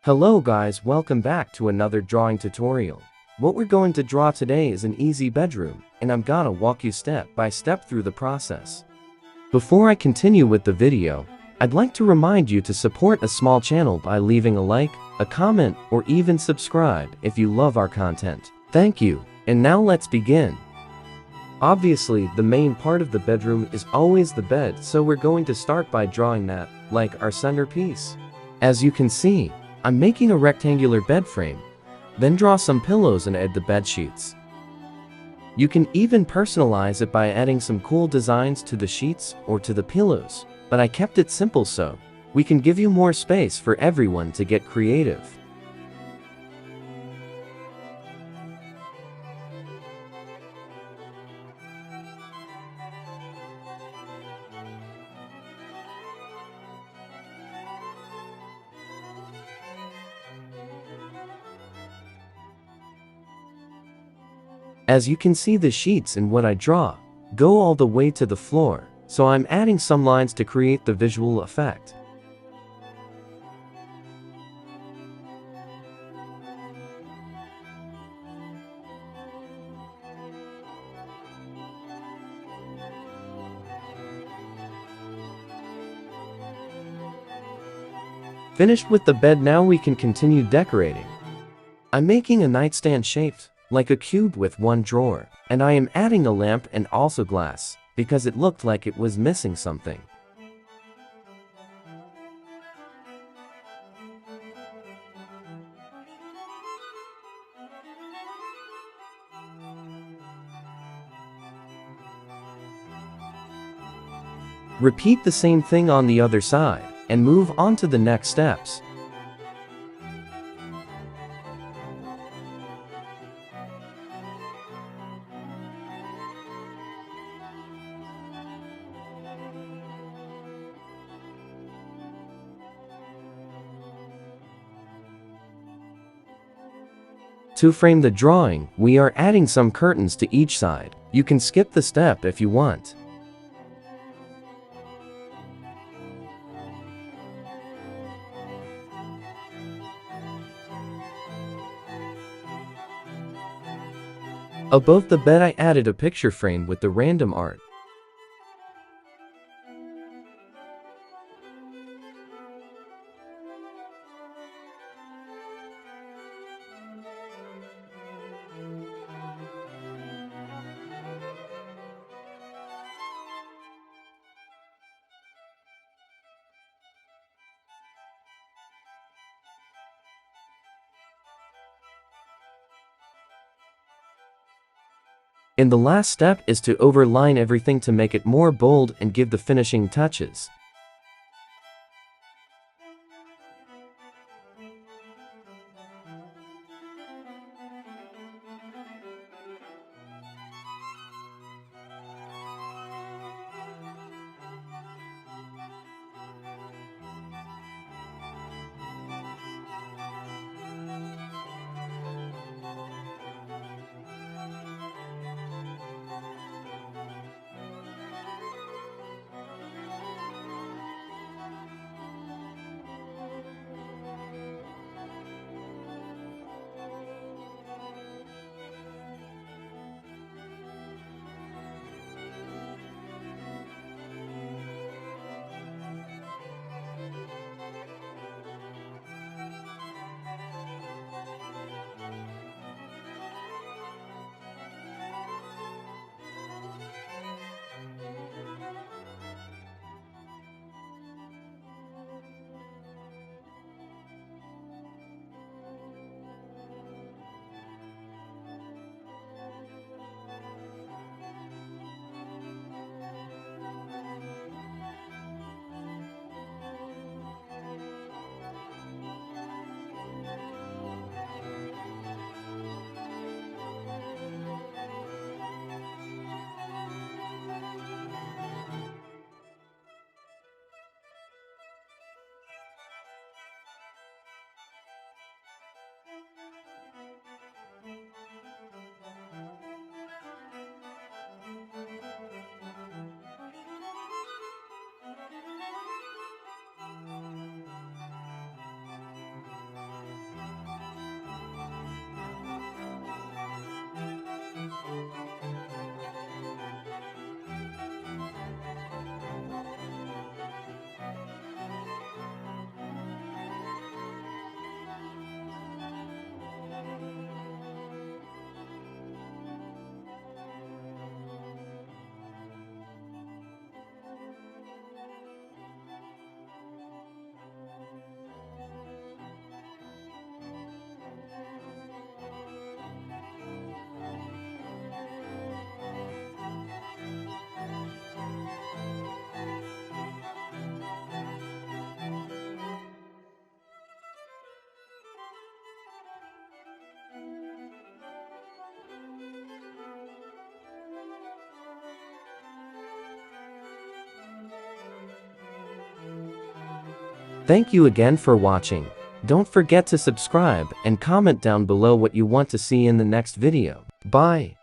Hello guys, welcome back to another drawing tutorial. What we're going to draw today is an easy bedroom, and I'm gonna walk you step by step through the process. Before I continue with the video, I'd like to remind you to support a small channel by leaving a like, a comment, or even subscribe if you love our content. Thank you, and now let's begin. Obviously, the main part of the bedroom is always the bed, so we're going to start by drawing that, like our centerpiece. As you can see, I'm making a rectangular bed frame, then draw some pillows and add the bed sheets. You can even personalize it by adding some cool designs to the sheets or to the pillows, but I kept it simple so we can give you more space for everyone to get creative. As you can see, the sheets in what I draw go all the way to the floor, so I'm adding some lines to create the visual effect. Finished with the bed, now we can continue decorating. I'm making a nightstand shaped like a cube with one drawer, and I am adding a lamp and also glass, because it looked like it was missing something. Repeat the same thing on the other side, and move on to the next steps. To frame the drawing, we are adding some curtains to each side. You can skip the step if you want. Above the bed, I added a picture frame with the random art. And the last step is to overline everything to make it more bold and give the finishing touches. Thank you again for watching. Don't forget to subscribe and comment down below what you want to see in the next video. Bye.